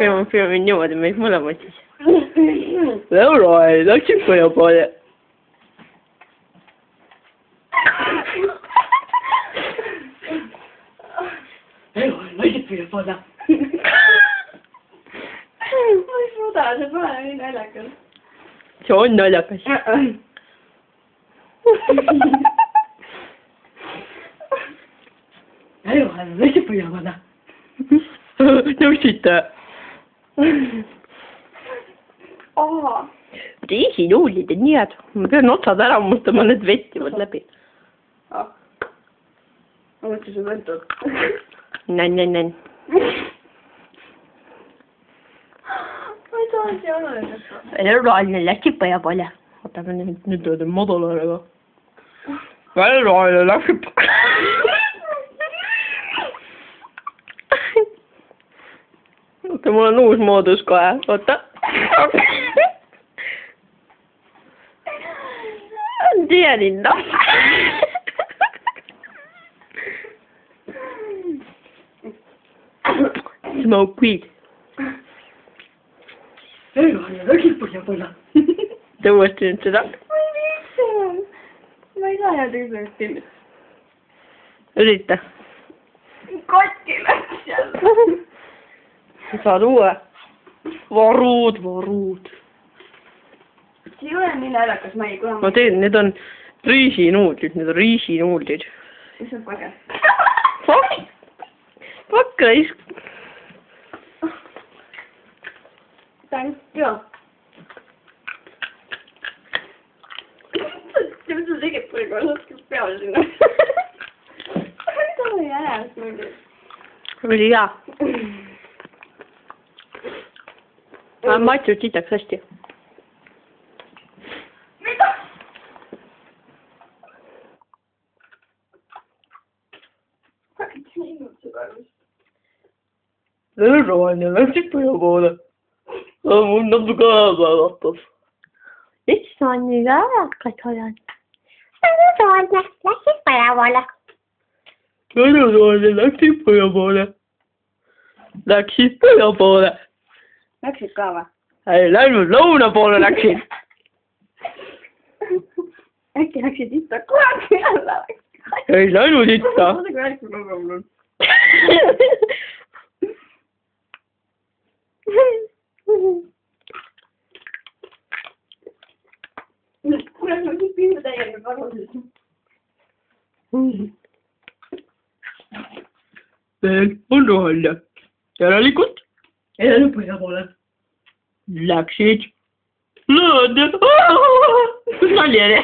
okei, ma filmin niimoodi meid mõlemad siis. Laura, läksid põhja poole. Läksid põhja poole. Ma ei suuda, see pole nii naljakas. See on naljakas. Laura, läksid põhja poole. Nõusite. Riisinuudlid on nii head. Ma pean otsad ära mustama, need vettivad läbi. Ma mõtlesin võetud. Nänn. Ma ei saa siia oluline. Laura läksid põhja poole. Oota, ma nüüd töötan madalale. Laura läksid põhja. Oota, mul on uus moodus kohe, oota. Teadin, noh. Smoke weed. Läksid põhja poole. Te uuesti nüüd seda? Ma ei saa jääda küsimust filmida. Ürita. Katki läks jälle. Saad uue. Varud. See ei ole nii naljakas, ma ei kuule. Ma teen, need on riisinuudlid, Mis on page? Pakka isk. Thank you. Mis sa tegid praegu, laskis peale sinna. See oli äärest muidu. Oli hea. Matju titaks hästi. Mida? Hakkas teinud seda vist. Laura läksid põhja poole. Mul natuke äärpäevatas. Miks ma nii äärkas olen? Laura läksid põhja poole. Läksid põhja poole. Läksid ka või? Ei läinud, lõuna poole läksid. Äkki läksid itta kunagi jälle? Ei läinud itta. Mõtle kui väike logo mul on. Kuule, ma siin pinda täielikult varusin. Veel on roheline. Järelikult ei läinud põhja poole. Läksid lõõnde. Kus nali oli?